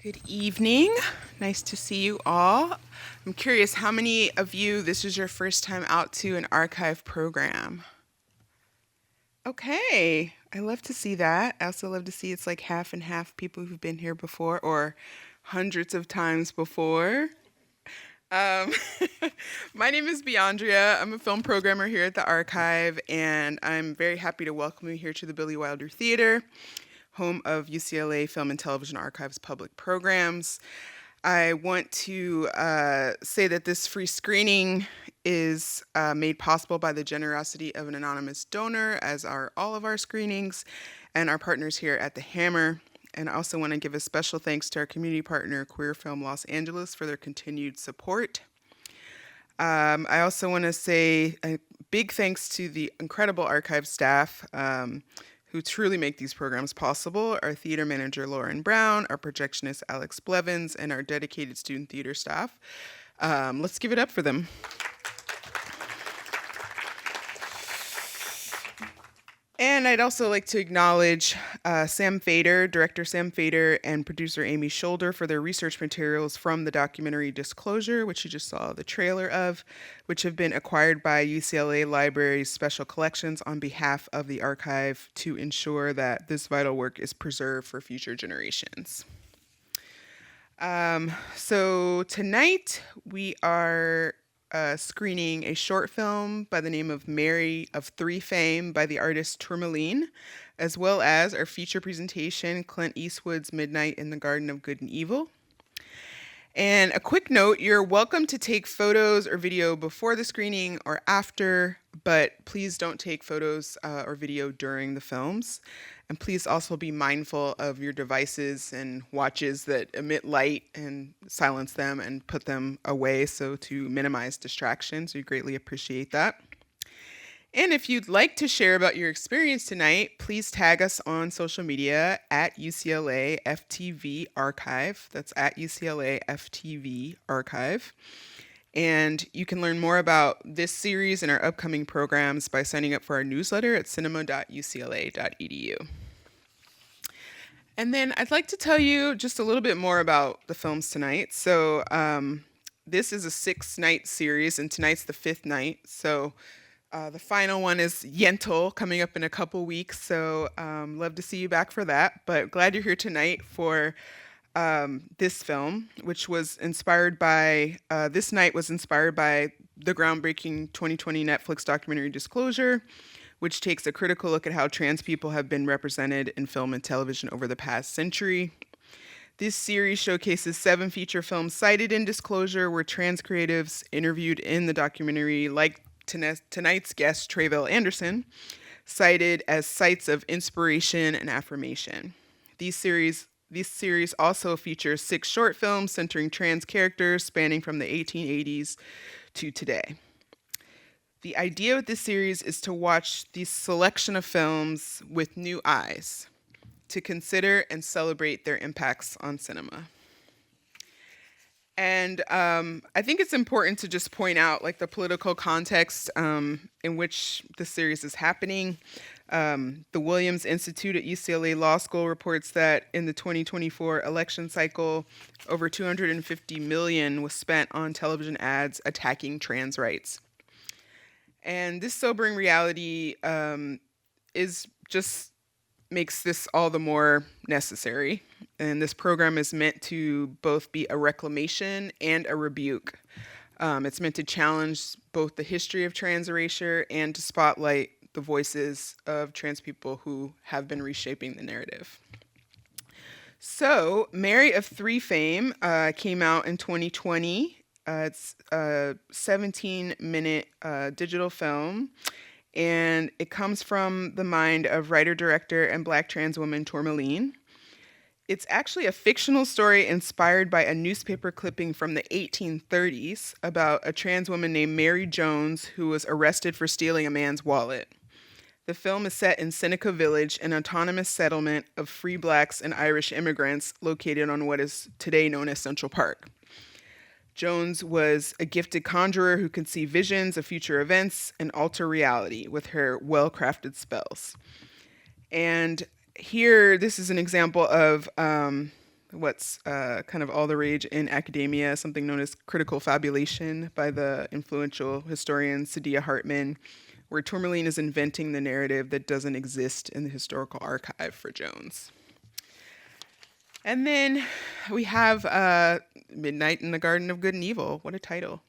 Good evening. Nice to see you all. I'm curious, how many of you, this is your first time out to an archive program? Okay, I love to see that. I also love to see it's like half and half people who've been here before or hundreds of times before. Um, my name is Beandrea. I'm a film programmer here at the archive, and I'm very happy to welcome you here to the Billy Wilder Theater, home of UCLA Film and Television Archive's public programs. I want to say that this free screening is made possible by the generosity of an anonymous donor, as are all of our screenings, and our partners here at the Hammer. And I also want to give a special thanks to our community partner, Queer Film Los Angeles, for their continued support. I also want to say a big thanks to the incredible archive staff who truly make these programs possible, our theater manager, Lauren Brown, our projectionist, Alex Blevins, and our dedicated student theater staff. Let's give it up for them. And I'd also like to acknowledge Sam Fader, director Sam Fader, and producer Amy Shoulder for their research materials from the documentary Disclosure, which you just saw the trailer of, which have been acquired by UCLA Library's Special Collections on behalf of the archive to ensure that this vital work is preserved for future generations. So tonight we are screening a short film by the name of Mary of Three fame by the artist Tourmaline, as well as our feature presentation, Clint Eastwood's Midnight in the Garden of Good and Evil. And a quick note, you're welcome to take photos or video before the screening or after, but please don't take photos or video during the films. And please also be mindful of your devices and watches that emit light and silence them and put them away so to minimize distractions. We greatly appreciate that. And if you'd like to share about your experience tonight, please tag us on social media at UCLA FTV Archive. That's at UCLA FTV Archive. And you can learn more about this series and our upcoming programs by signing up for our newsletter at cinema.ucla.edu. And then I'd like to tell you just a little bit more about the films tonight. So this is a 6-night series, and tonight's the 5th night. So the final one is Yentl, coming up in a couple weeks. So love to see you back for that. But glad you're here tonight for this film, which was inspired by, this night was inspired by the groundbreaking 2020 Netflix documentary Disclosure, which takes a critical look at how trans people have been represented in film and television over the past century. This series showcases 7 feature films cited in Disclosure, where trans creatives interviewed in the documentary, like tonight's guest, Tre'vell Anderson, cited as sites of inspiration and affirmation. This series also features 6 short films centering trans characters spanning from the 1880s to today. The idea with this series is to watch this selection of films with new eyes, to consider and celebrate their impacts on cinema. And I think it's important to just point out like the political context in which the series is happening. The Williams Institute at UCLA Law School reports that in the 2024 election cycle, over $250 million was spent on television ads attacking trans rights. And this sobering reality makes this all the more necessary. And this program is meant to both be a reclamation and a rebuke. It's meant to challenge both the history of trans erasure and to spotlight the voices of trans people who have been reshaping the narrative. So, Mary of Three fame came out in 2020. It's a 17-minute digital film, and it comes from the mind of writer, director, and Black trans woman Tourmaline. It's actually a fictional story inspired by a newspaper clipping from the 1830s about a trans woman named Mary Jones who was arrested for stealing a man's wallet. The film is set in Seneca Village, an autonomous settlement of free Blacks and Irish immigrants located on what is today known as Central Park. Jones was a gifted conjurer who could see visions of future events and alter reality with her well-crafted spells. And here, this is an example of what's kind of all the rage in academia, something known as critical fabulation by the influential historian Sadia Hartman, where Tourmaline is inventing the narrative that doesn't exist in the historical archive for Jones. And then we have Midnight in the Garden of Good and Evil. What a title.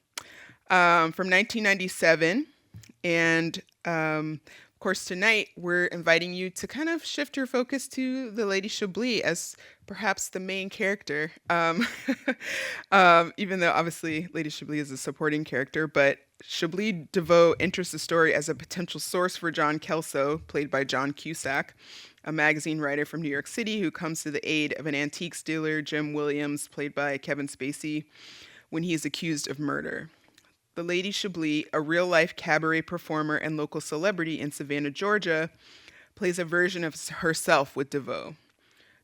From 1997. And of course, tonight we're inviting you to kind of shift your focus to the Lady Chablis as perhaps the main character. Even though obviously Lady Chablis is a supporting character, but Chablis DeVoe enters the story as a potential source for John Kelso, played by John Cusack, a magazine writer from New York City who comes to the aid of an antiques dealer, Jim Williams, played by Kevin Spacey, when he is accused of murder. The Lady Chablis, a real-life cabaret performer and local celebrity in Savannah, Georgia, plays a version of herself with DeVoe.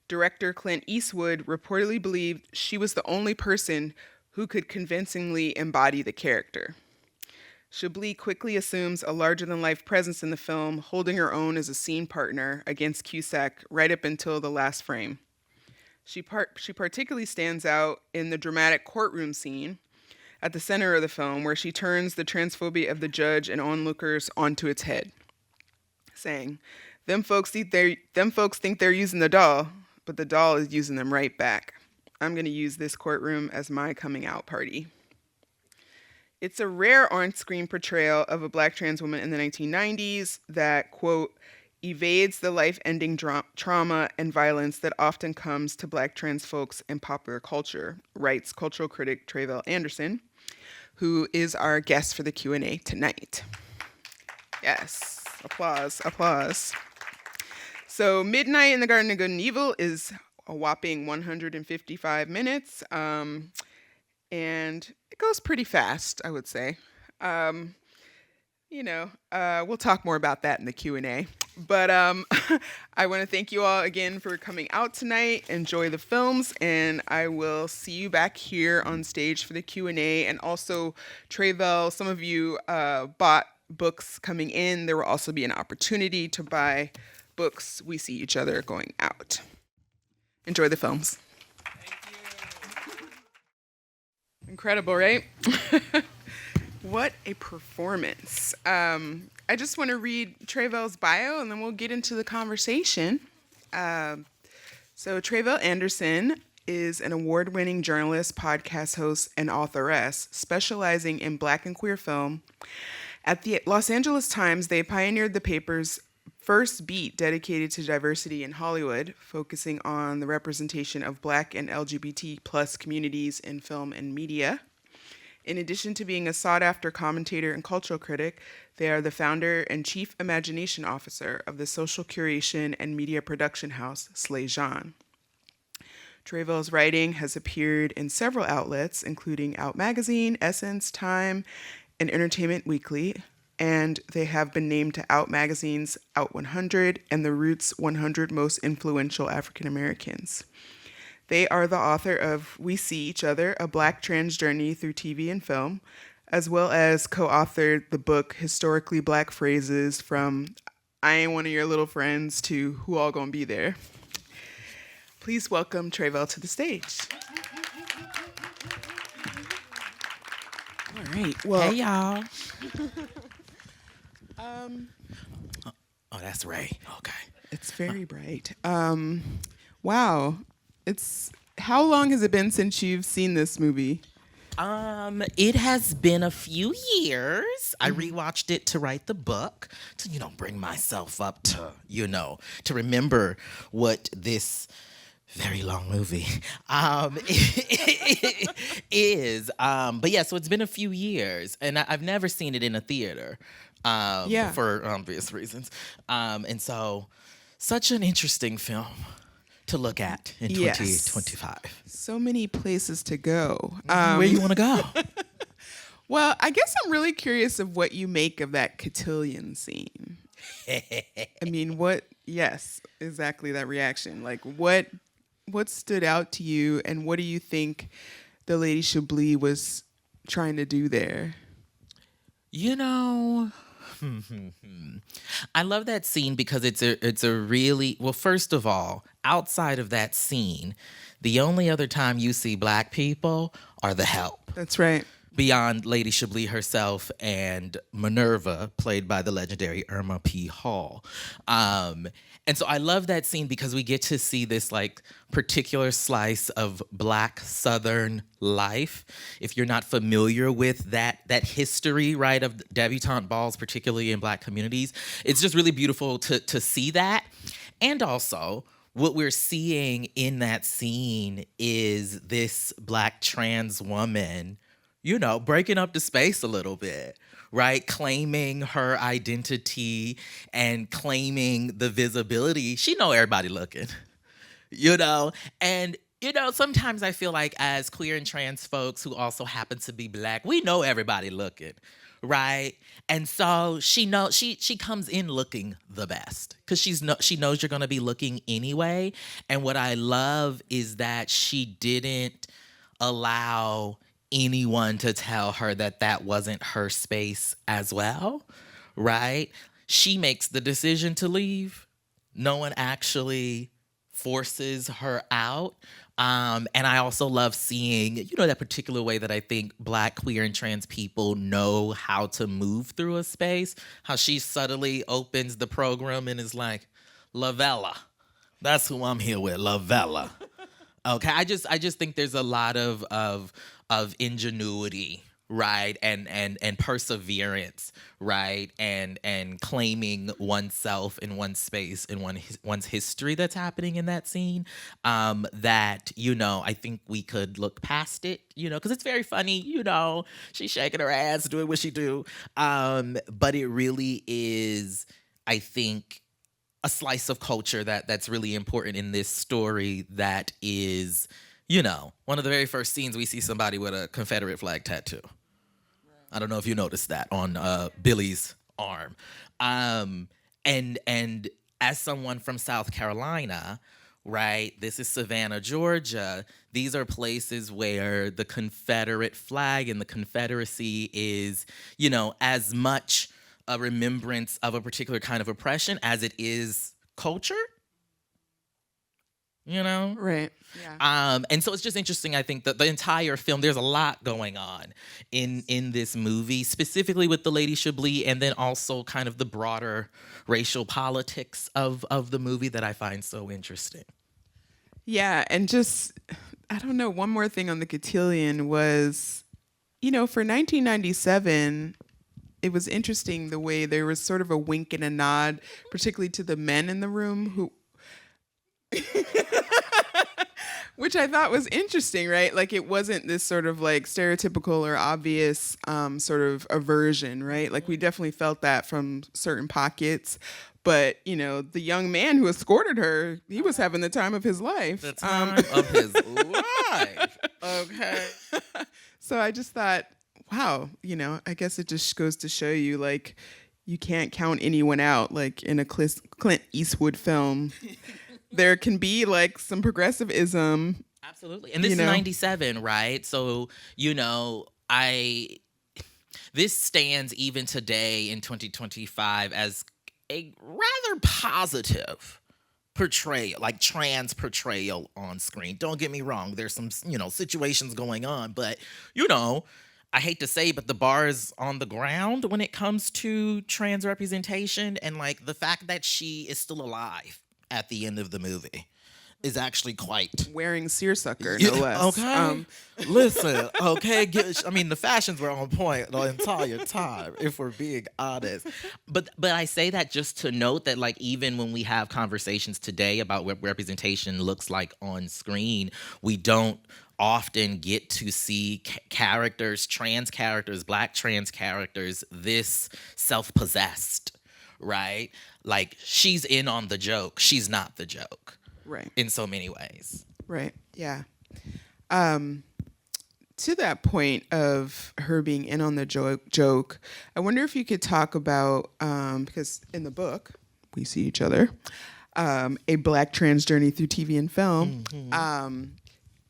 Director Clint Eastwood reportedly believed she was the only person who could convincingly embody the character. Chablis quickly assumes a larger-than-life presence in the film, holding her own as a scene partner against Cusack right up until the last frame. She particularly stands out in the dramatic courtroom scene at the center of the film, where she turns the transphobia of the judge and onlookers onto its head, saying, them folks think they're using the doll, but the doll is using them right back. I'm going to use this courtroom as my coming out party. It's a rare on-screen portrayal of a Black trans woman in the 1990s that, quote, evades the life-ending trauma and violence that often comes to Black trans folks in popular culture, writes cultural critic Tre'vell Anderson, who is our guest for the Q&A tonight. Yes, applause, applause. So Midnight in the Garden of Good and Evil is a whopping 155 minutes, and it goes pretty fast, I would say. We'll talk more about that in the Q&A. But I want to thank you all again for coming out tonight. Enjoy the films, and I will see you back here on stage for the Q&A. And also, Tre'vell, some of you bought books coming in. There will also be an opportunity to buy books. We see each other going out. Enjoy the films. Thank you. Incredible, right? What a performance. I just want to read Tre'vell's bio, and then we'll get into the conversation. So Tre'vell Anderson is an award-winning journalist, podcast host, and authoress, specializing in Black and queer film. At the Los Angeles Times, they pioneered the paper's first beat dedicated to diversity in Hollywood, focusing on the representation of Black and LGBT plus communities in film and media. In addition to being a sought-after commentator and cultural critic, they are the founder and chief imagination officer of the social curation and media production house, Slay Jean. Tre'vell's writing has appeared in several outlets, including Out Magazine, Essence, Time, and Entertainment Weekly, and they have been named to Out Magazine's Out 100 and the Roots 100 Most Influential African Americans. They are the author of We See Each Other, a Black trans journey through TV and film, as well as co-authored the book Historically Black Phrases from I Ain't One of Your Little Friends to Who All Gonna Be There. Please welcome Tre'vell to the stage. All right. Well, hey, y'all. Oh, that's Ray. Okay. It's very bright. Wow. How long has it been since you've seen this movie? It has been a few years. I rewatched it to write the book, to, bring myself up to, to remember what this very long movie is. But yeah, so it's been a few years, and I've never seen it in a theater for obvious reasons. And so, such an interesting film to look at in 2025. So many places to go. Where you want to go? Well, I guess I'm really curious of what you make of that cotillion scene. I mean, yes, exactly that reaction. Like, what stood out to you, and what do you think the Lady Chablis was trying to do there? I love that scene because it's a really well. First of all, outside of that scene, the only other time you see black people are the help. That's right. Beyond Lady Chablis herself and Minerva, played by the legendary Irma P. Hall. And so I love that scene because we get to see this like particular slice of Black Southern life. If you're not familiar with that history, right, of debutante balls, particularly in Black communities, it's just really beautiful to see that. And also, what we're seeing in that scene is this Black trans woman, breaking up the space a little bit, right? Claiming her identity and claiming the visibility. She know everybody looking, and sometimes I feel like as queer and trans folks who also happen to be Black, we know everybody looking, right? And so she comes in looking the best because she knows you're gonna be looking anyway. And what I love is that she didn't allow anyone to tell her that wasn't her space as well, right? She makes the decision to leave. No one actually forces her out. And I also love seeing, that particular way that I think Black, queer, and trans people know how to move through a space, how she subtly opens the program and is like, Lavella. That's who I'm here with, Lavella. Okay, I just think there's a lot of ingenuity, right, and perseverance, right, and claiming oneself in one's space in one's history that's happening in that scene. That I think we could look past it, because it's very funny, she's shaking her ass, doing what she do, but it really is, I think, a slice of culture that's really important in this story that is, one of the very first scenes we see somebody with a Confederate flag tattoo. I don't know if you noticed that on Billy's arm. And as someone from South Carolina, right, this is Savannah, Georgia, these are places where the Confederate flag and the Confederacy is, as much a remembrance of a particular kind of oppression as it is culture, Right. Yeah. And so it's just interesting. I think that the entire film, there's a lot going on in this movie, specifically with the Lady Chablis, and then also kind of the broader racial politics of the movie that I find so interesting. Yeah, and just, I don't know, one more thing on the cotillion was, for 1997, it was interesting the way there was sort of a wink and a nod, particularly to the men in the room who, which I thought was interesting, right? Like it wasn't this sort of like stereotypical or obvious sort of aversion, right? Like we definitely felt that from certain pockets. But, the young man who escorted her, he was having the time of his life. The time of his life. Okay. So I just thought, wow, I guess it just goes to show you, like, you can't count anyone out. Like in a Clint Eastwood film, there can be like some progressivism. Absolutely. And this is 97, right? So, this stands even today in 2025 as a rather positive portrayal, like trans portrayal on screen. Don't get me wrong. There's some, situations going on, but, I hate to say, but the bar is on the ground when it comes to trans representation, and like the fact that she is still alive at the end of the movie is actually quite wearing seersucker, no less. Okay, listen. Okay, the fashions were on point the entire time, if we're being honest. But I say that just to note that, like, even when we have conversations today about what representation looks like on screen, we don't often get to see characters, trans characters, Black trans characters, this self-possessed, right? Like, she's in on the joke. She's not the joke. Right. In so many ways. Right. Yeah. To that point of her being in on the joke, I wonder if you could talk about, because in the book, we see each other, a Black trans journey through TV and film. Mm-hmm.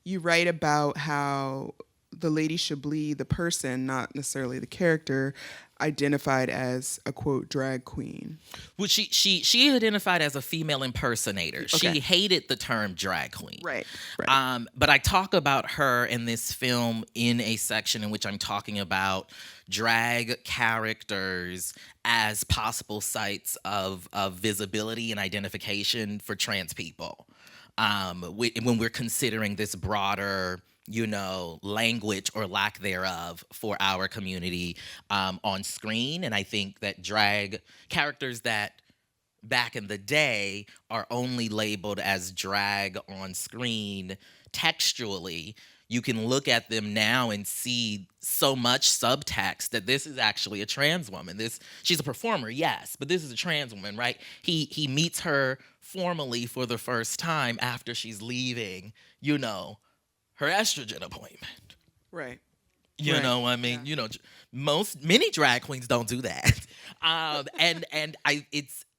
You write about how the Lady Chablis, the person, not necessarily the character, identified as a quote drag queen. Well, she identified as a female impersonator. Okay. She hated the term drag queen. Right. Right. But I talk about her in this film in a section in which I'm talking about drag characters as possible sites of visibility and identification for trans people. When we're considering this broader, language or lack thereof for our community on screen. And I think that drag characters that back in the day are only labeled as drag on screen textually, you can look at them now and see so much subtext that this is actually a trans woman. She's a performer, yes, but this is a trans woman, right? He meets her formally for the first time after she's leaving, her estrogen appointment. Right. You know what I mean? Yeah. Many drag queens don't do that. And I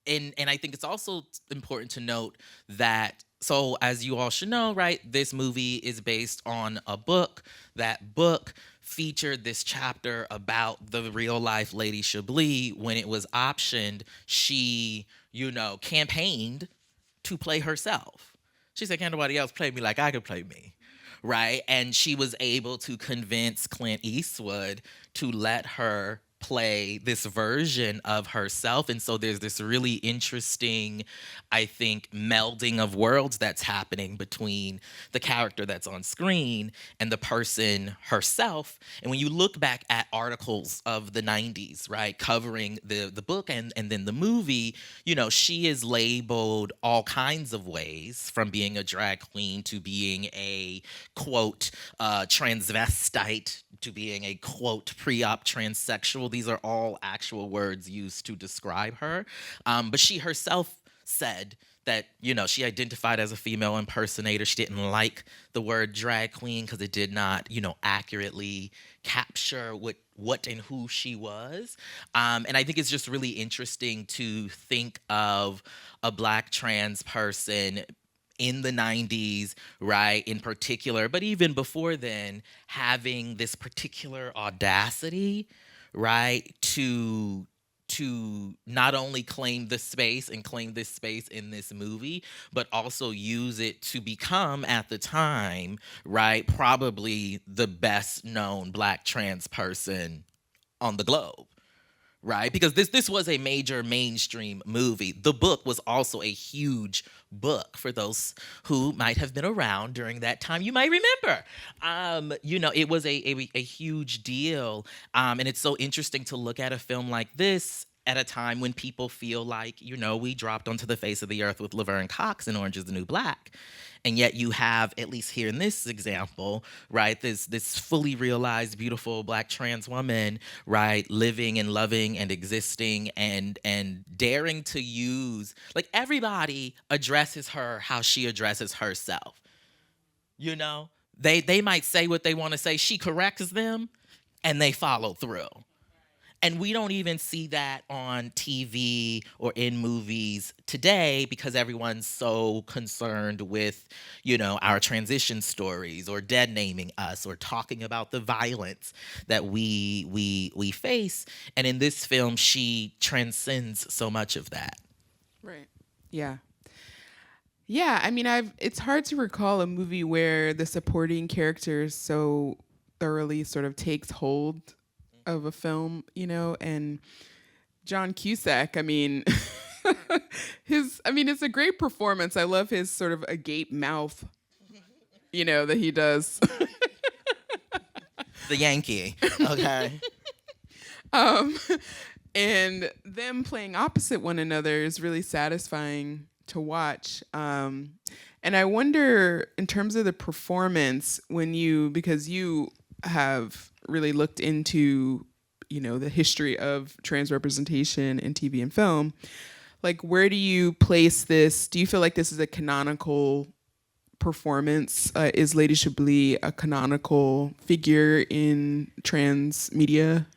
think it's also important to note that, so as you all should know, right, this movie is based on a book. That book featured this chapter about the real life Lady Chablis. When it was optioned, she, campaigned to play herself. She said, "Can't nobody else play me like I could play me." Right? And she was able to convince Clint Eastwood to let her play this version of herself. And so there's this really interesting, I think, melding of worlds that's happening between the character that's on screen and the person herself. And when you look back at articles of the 90s, right, covering the book and then the movie, she is labeled all kinds of ways, from being a drag queen to being a, quote, transvestite, to being a, quote, pre-op transsexual. These are all actual words used to describe her. But she herself said that, she identified as a female impersonator. She didn't like the word drag queen because it did not, accurately capture what and who she was. And I think it's just really interesting to think of a Black trans person in the 90s, right, in particular, but even before then, having this particular audacity, right, to not only claim this space in this movie, but also use it to become, at the time, right, probably the best known Black trans person on the globe. Right? Because this was a major mainstream movie. The book was also a huge book for those who might have been around during that time. You might remember. It was a huge deal. And it's so interesting to look at a film like this at a time when people feel like, we dropped onto the face of the earth with Laverne Cox in Orange is the New Black. And yet you have, at least here in this example, right, this fully realized, beautiful Black trans woman, right, living and loving and existing and daring to use, like, everybody addresses her how she addresses herself. They might say what they want to say. She corrects them and they follow through. And we don't even see that on TV or in movies today because everyone's so concerned with, our transition stories or dead naming us or talking about the violence that we face. And in this film, she transcends so much of that. Right. Yeah. Yeah. I mean, it's hard to recall a movie where the supporting characters so thoroughly sort of takes hold of a film, and John Cusack, it's a great performance. I love his sort of agape mouth, that he does. The Yankee, okay. And them playing opposite one another is really satisfying to watch. And I wonder, in terms of the performance, because you have really looked into, the history of trans representation in TV and film, like, where do you place this? Do you feel like this is a canonical performance? Is Lady Chablis a canonical figure in trans media?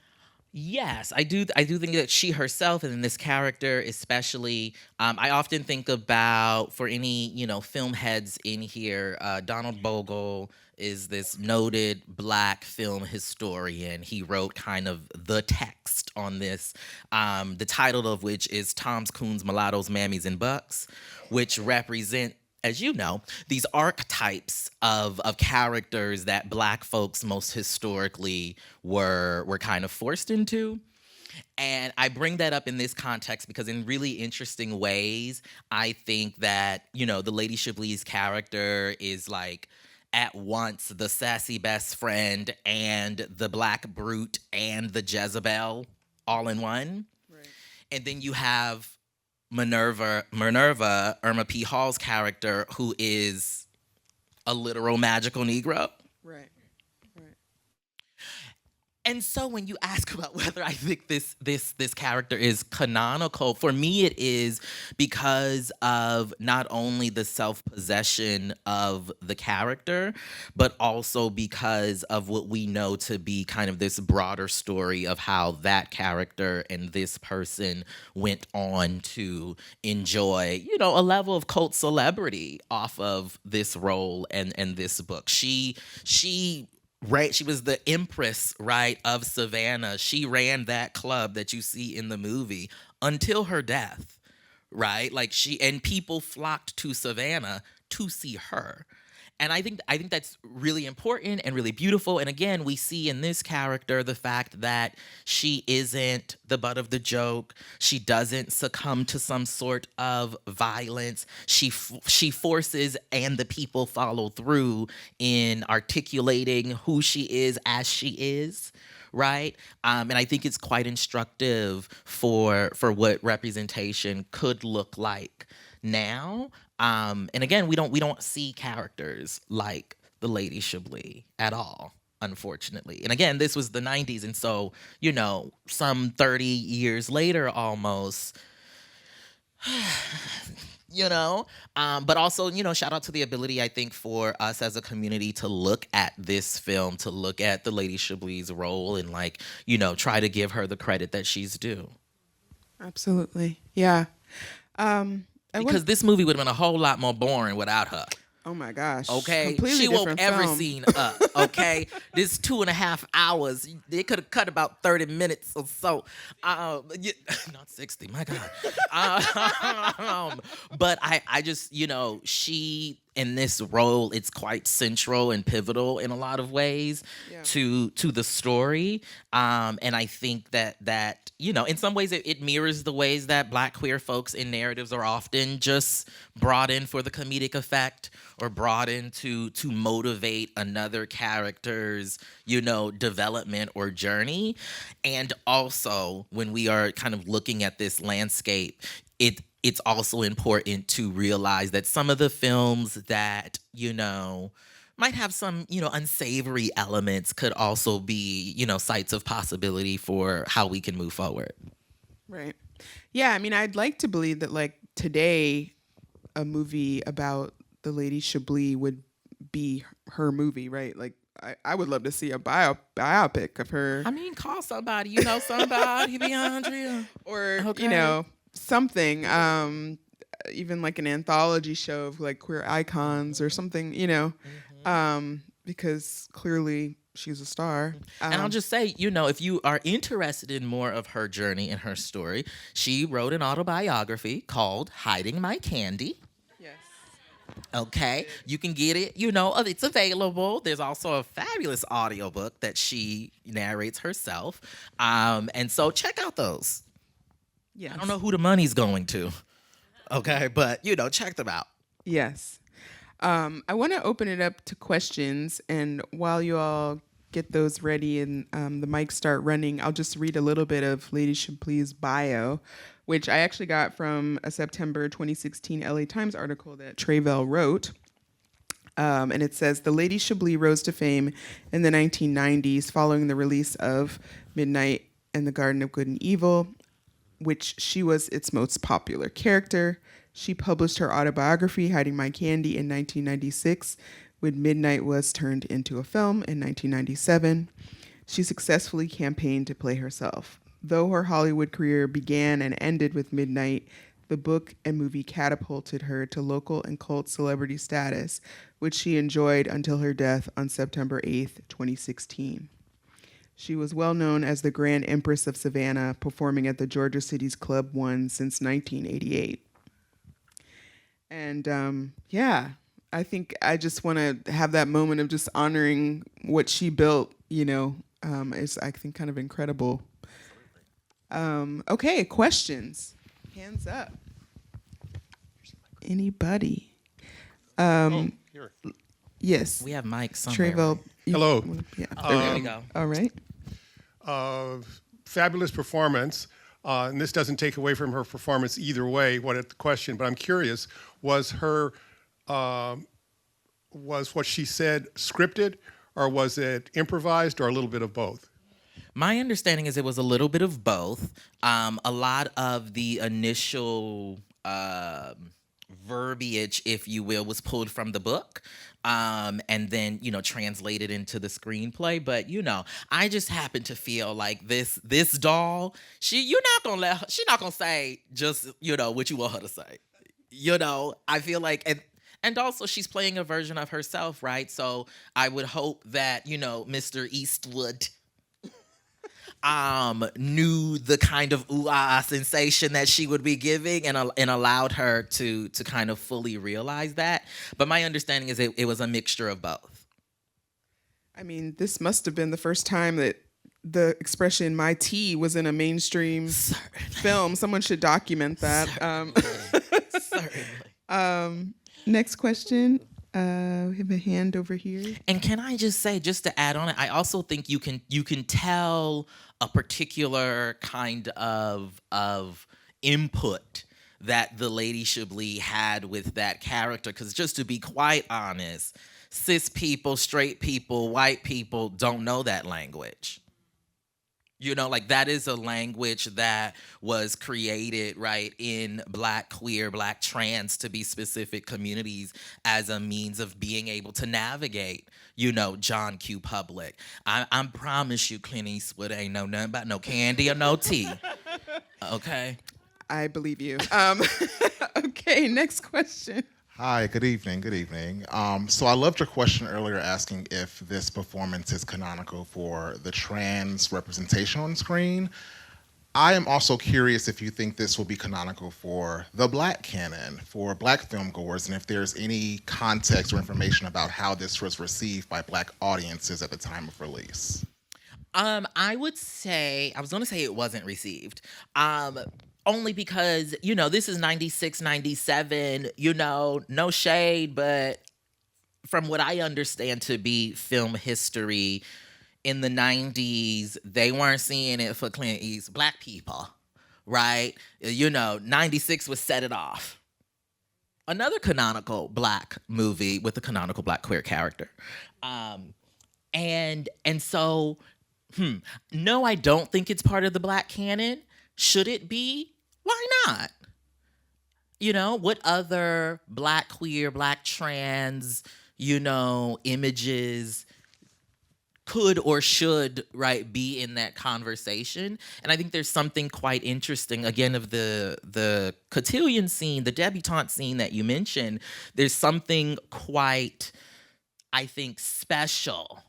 Yes, I do think that she herself and this character especially, I often think about, for any, film heads in here, Donald Bogle is this noted Black film historian. He wrote kind of the text on this, the title of which is Tom's, Coons, Mulattoes, Mammies, and Bucks, which represent, as you know, these archetypes of characters that Black folks most historically were kind of forced into. And I bring that up in this context because in really interesting ways, I think that, the Lady Chablis character is like at once the sassy best friend and the Black brute and the Jezebel all in one. Right. And then you have Minerva, Irma P. Hall's character, who is a literal magical Negro. Right. And so when you ask about whether I think this character is canonical, for me it is because of not only the self-possession of the character, but also because of what we know to be kind of this broader story of how that character and this person went on to enjoy, a level of cult celebrity off of this role and this book. She was the empress, right, of Savannah. She ran that club that you see in the movie until her death, right? And people flocked to Savannah to see her. And I think that's really important and really beautiful. And again, we see in this character the fact that she isn't the butt of the joke. She doesn't succumb to some sort of violence. She forces, and the people follow through in articulating who she is as she is. Right, and I think it's quite instructive for what representation could look like now. And again, we don't see characters like the Lady Chablis at all, unfortunately. And again, this was the 90s, and so, some 30 years later almost, but also, shout out to the ability, I think, for us as a community to look at this film, to look at the Lady Chablis' role and try to give her the credit that she's due. Absolutely. Yeah. Because this movie would have been a whole lot more boring without her. Oh my gosh. Okay. Completely she won't ever film. seen up. Okay. This 2.5 hours. They could have cut about 30 minutes or so. Not 60, my God. But I just, she in this role, it's quite central and pivotal in a lot of ways to the story. And I think that in some ways it mirrors the ways that Black queer folks in narratives are often just brought in for the comedic effect or brought in to motivate another character's, development or journey. And also when we are kind of looking at this landscape, it's also important to realize that some of the films that, might have some, unsavory elements could also be, sites of possibility for how we can move forward. Right. Yeah, I mean, I'd like to believe that, today, a movie about the Lady Chablis would be her movie, right? I would love to see a biopic of her. I mean, call somebody, somebody, Beandrea. Or, okay. Something, even like an anthology show of queer icons or something, because clearly she's a star. And I'll just say, if you are interested in more of her journey and her story, she wrote an autobiography called Hiding My Candy. Yes. Okay, you can get it, it's available. There's also a fabulous audiobook that she narrates herself. And so check out those. Yes. I don't know who the money's going to. Okay, but, check them out. Yes. I want to open it up to questions. And while you all get those ready and the mics start running, I'll just read a little bit of Lady Chablis' bio, which I actually got from a September 2016 LA Times article that Tre'vell wrote. And it says, the Lady Chablis rose to fame in the 1990s following the release of Midnight and the Garden of Good and Evil, which she was its most popular character. She published her autobiography, Hiding My Candy, in 1996, when Midnight was turned into a film in 1997. She successfully campaigned to play herself. Though her Hollywood career began and ended with Midnight, The book and movie catapulted her to local and cult celebrity status, which she enjoyed until her death on September 8th, 2016. She was well known as the Grand Empress of Savannah, performing at the Georgia City's Club 1 since 1988. And yeah, I think I just want to have that moment of just honoring what she built, is, I think, kind of incredible. Okay, questions. Hands up. Anybody? Here. Yes. We have mics somewhere. Tre'vell. Hello. Yeah. There we go. All right. Fabulous performance. And this doesn't take away from her performance either way. What the question? But I'm curious: was what she said scripted, or was it improvised, or a little bit of both? My understanding is it was a little bit of both. A lot of the initial verbiage, if you will, was pulled from the book, and then translated into the screenplay. But I just happen to feel like this doll, she's not gonna say just what you want her to say. I feel like and also she's playing a version of herself, right? So I would hope that Mr. Eastwood knew the kind of ooh-ah sensation that she would be giving and allowed her to kind of fully realize that. But my understanding is it was a mixture of both. I mean, this must have been the first time that the expression "my tea" was in a mainstream film. Someone should document that. Certainly. Next question. We have a hand over here. And can I just say, just to add on it, I also think you can tell a particular kind of input that the Lady Chablis had with that character. Because just to be quite honest, cis people, straight people, white people don't know that language. That is a language that was created, right, in Black queer, Black trans, to be specific, communities as a means of being able to navigate, John Q. Public. I promise you, Clint Eastwood ain't know nothing about no candy or no tea. Okay? I believe you. Okay, next question. Hi, good evening. Good evening. So I loved your question earlier asking if this performance is canonical for the trans representation on screen. I am also curious if you think this will be canonical for the Black canon, for Black film goers, and if there's any context or information about how this was received by Black audiences at the time of release. I was going to say it wasn't received. Only because, this is 96, 97, no shade, but from what I understand to be film history, in the 90s, they weren't seeing it for Clint Eastwood, Black people, right? 96 was Set It Off. Another canonical Black movie with a canonical Black queer character. And so, no, I don't think it's part of the Black canon. Should it be? Why not? What other Black queer, Black trans, images could or should, right, be in that conversation? And I think there's something quite interesting, again, of the cotillion scene, the debutante scene that you mentioned. There's something quite, I think, special.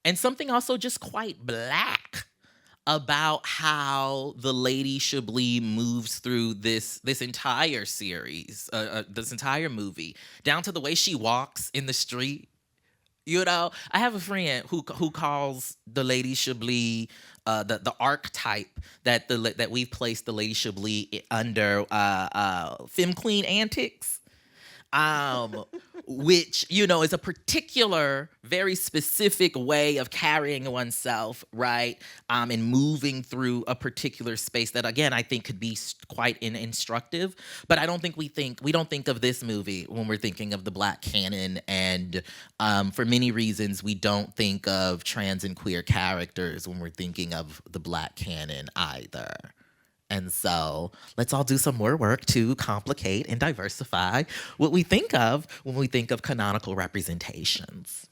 And something also just quite Black about how the Lady Chablis moves through this entire series, this entire movie, down to the way she walks in the street. I have a friend who calls the Lady Chablis the archetype that we've placed the Lady Chablis under, femme queen antics. Which, is a particular, very specific way of carrying oneself, right? And moving through a particular space that, again, I think could be quite instructive. But I don't think we don't think of this movie when we're thinking of the Black canon. And for many reasons, we don't think of trans and queer characters when we're thinking of the Black canon either. And so let's all do some more work to complicate and diversify what we think of when we think of canonical representations.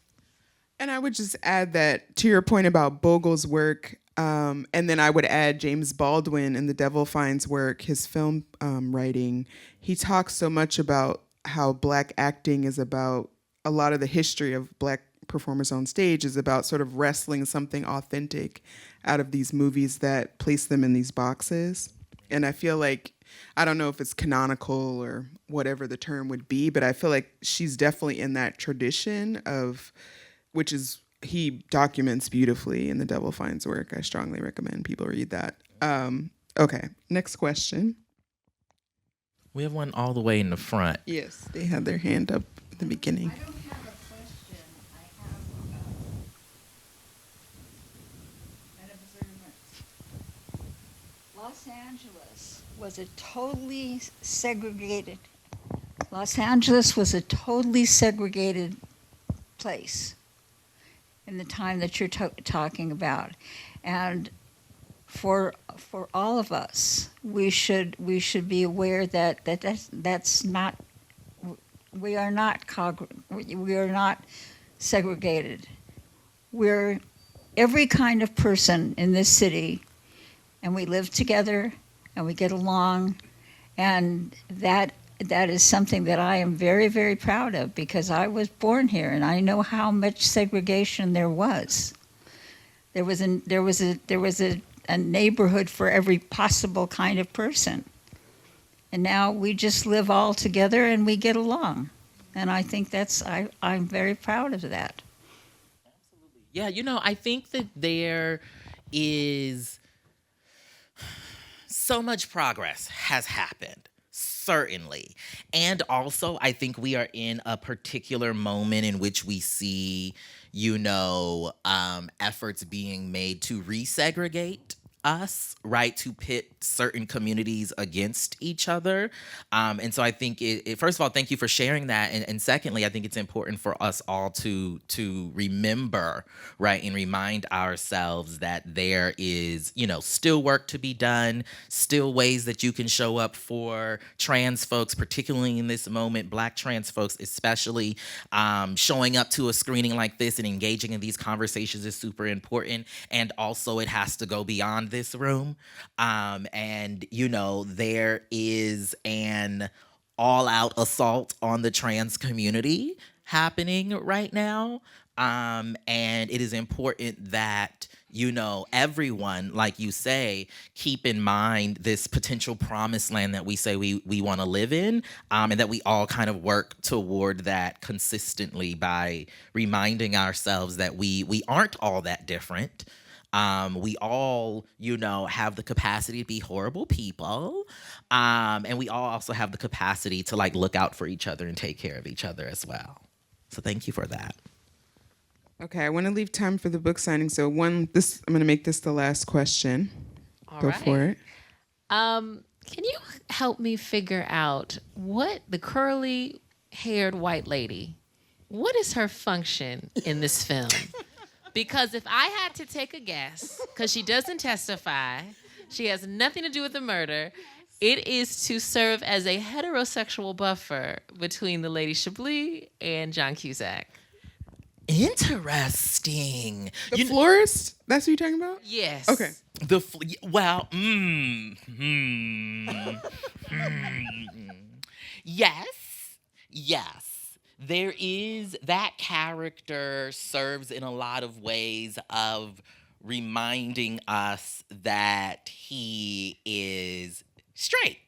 And I would just add that to your point about Bogle's work, And then I would add James Baldwin in The Devil Finds Work, his film writing. He talks so much about how Black acting is about a lot of the history of Black performers on stage is about sort of wrestling something authentic out of these movies that place them in these boxes. And I feel like, I don't know if it's canonical or whatever the term would be, but I feel like she's definitely in that tradition of, which is, he documents beautifully in The Devil Finds Work. I strongly recommend people read that. Okay, next question. We have one all the way in the front. Yes, they had their hand up at the beginning. I don't have a question. I have an observance. Los Angeles was a totally segregated. Los Angeles was a totally segregated place in the time that you're talking about, and for all of us, we should be aware that's not. We are not segregated. We're every kind of person in this city, and we live together, and we get along, and that is something that I am very, very proud of, because I was born here and I know how much segregation there was. There was a neighborhood for every possible kind of person. And now we just live all together and we get along. And I think I'm very proud of that. Yeah, I think that there is so much progress has happened. Certainly. And also, I think we are in a particular moment in which we see, efforts being made to resegregate us, right, to pit certain communities against each other. And so I think, first of all, thank you for sharing that. And secondly, I think it's important for us all to remember, right, and remind ourselves that there is, still work to be done, still ways that you can show up for trans folks, particularly in this moment, Black trans folks especially. Showing up to a screening like this and engaging in these conversations is super important. And also, it has to go beyond this room. And, there is an all-out assault on the trans community happening right now. And it is important that, everyone, like you say, keep in mind this potential promised land that we say we want to live in, and that we all kind of work toward that consistently by reminding ourselves that we aren't all that different. We all, have the capacity to be horrible people. And we all also have the capacity to look out for each other and take care of each other as well. So thank you for that. Okay, I want to leave time for the book signing. So I'm going to make this the last question. Go for it. Can you help me figure out what the curly-haired white lady, what is her function in this film? Because if I had to take a guess, because she doesn't testify, she has nothing to do with the murder, it is to serve as a heterosexual buffer between the Lady Chablis and John Cusack. Interesting. The florist? That's what you're talking about? Yes. Okay. Yes. There is, that character serves in a lot of ways of reminding us that he is straight.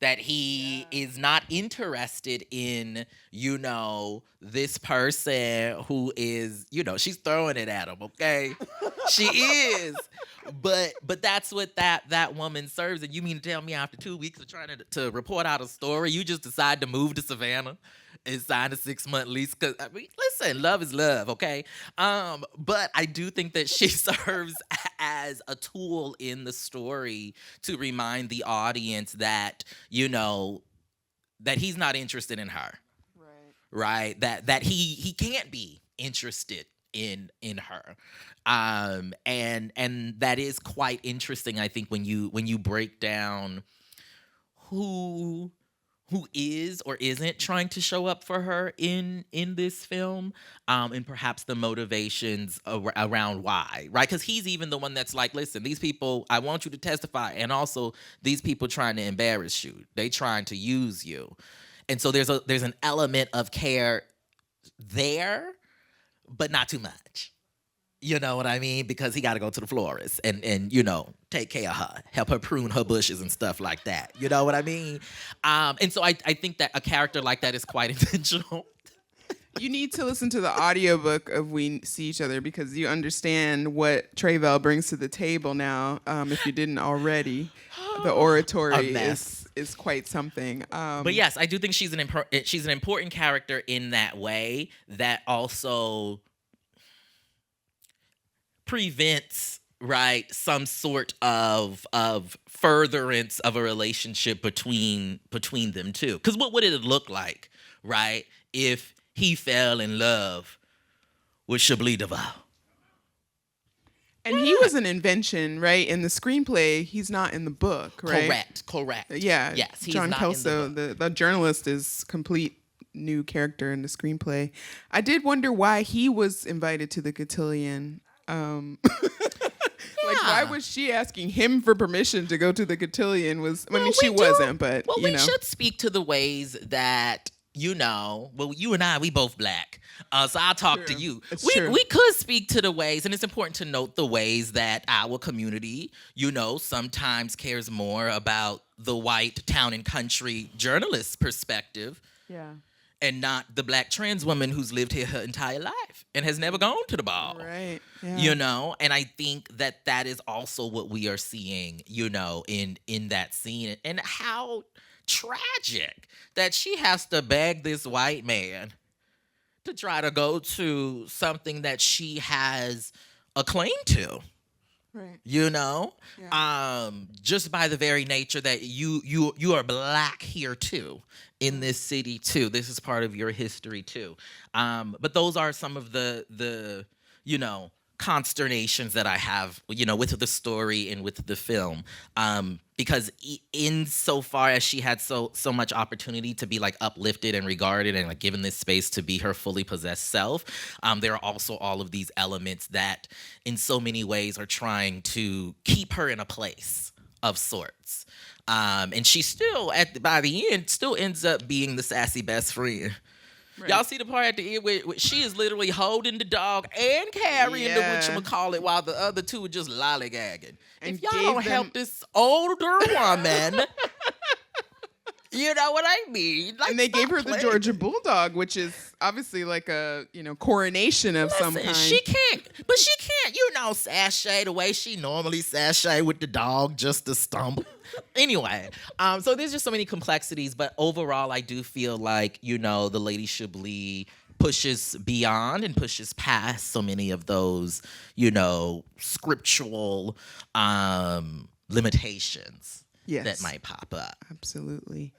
That he is not interested in, this person who is, she's throwing it at him, okay? She is. But that's what that woman serves. And you mean to tell me after 2 weeks of trying to report out a story, you just decide to move to Savannah and sign a 6-month lease? Because, listen, love is love, okay? But I do think that she serves as a tool in the story to remind the audience that, that he's not interested in her. Right? That he can't be interested in her. And that is quite interesting, I think, when you break down who who is or isn't trying to show up for her in this film, and perhaps the motivations around why, right? Because he's even the one that's like, listen, these people, I want you to testify, and also these people trying to embarrass you, they trying to use you, and so there's an element of care there, but not too much. You know what I mean? Because he got to go to the florist and take care of her, help her prune her bushes and stuff like that. You know what I mean? And so I think that a character like that is quite intentional. You need to listen to the audiobook of We See Each Other because you understand what Tre'vell brings to the table now, if you didn't already. The oratory is quite something. But yes, I do think she's an important character in that way that also prevents, right, some sort of furtherance of a relationship between them two. Because what would it look like, right, if he fell in love with Chablis Deval? And he was an invention, right? In the screenplay, he's not in the book, right? Correct. Yeah. Yes, he's John not Kelso, in the book. the journalist, is complete new character in the screenplay. I did wonder why he was invited to the cotillion. Like, why was she asking him for permission to go to the cotillion? She wasn't, but we should speak to the ways that, you and I, we both black. So I'll talk to you. We could speak to the ways, and it's important to note the ways that our community, sometimes cares more about the white town and country journalist perspective. Yeah. And not the black trans woman who's lived here her entire life and has never gone to the ball. Right. Yeah. And I think that is also what we are seeing, in that scene. And how tragic that she has to beg this white man to try to go to something that she has a claim to. Right. Yeah. Just by the very nature that you are black here too, in this city too. This is part of your history too. But those are some of the consternations that I have, with the story and with the film. Because insofar as she had so much opportunity to be like uplifted and regarded and like given this space to be her fully possessed self, there are also all of these elements that in so many ways are trying to keep her in a place of sorts. And she still, by the end, still ends up being the sassy best friend. Right. Y'all see the part at the end where she is literally holding the dog and carrying the whatchamacallit while the other two are just lollygagging. And if y'all don't help this older woman, you know what I mean? Like, and they gave her the Georgia Bulldog, which is obviously like a, coronation of some kind. She can't, sashay the way she normally sashay with the dog just to stumble. Anyway, so there's just so many complexities, but overall, I do feel like, the Lady Chablis pushes beyond and pushes past so many of those, scriptural limitations that might pop up. Absolutely.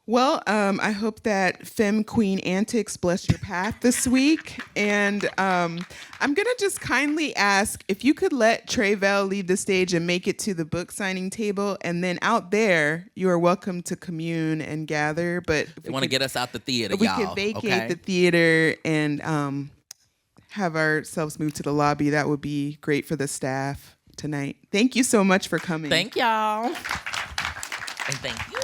Well, I hope that Femme Queen antics bless your path this week. And I'm going to just kindly ask if you could let Tre'vell leave the stage and make it to the book signing table. And then out there, you are welcome to commune and gather. But if they want to get us out the theater, if y'all. We could vacate the theater and have ourselves move to the lobby, that would be great for the staff tonight. Thank you so much for coming. Thank y'all. And thank you.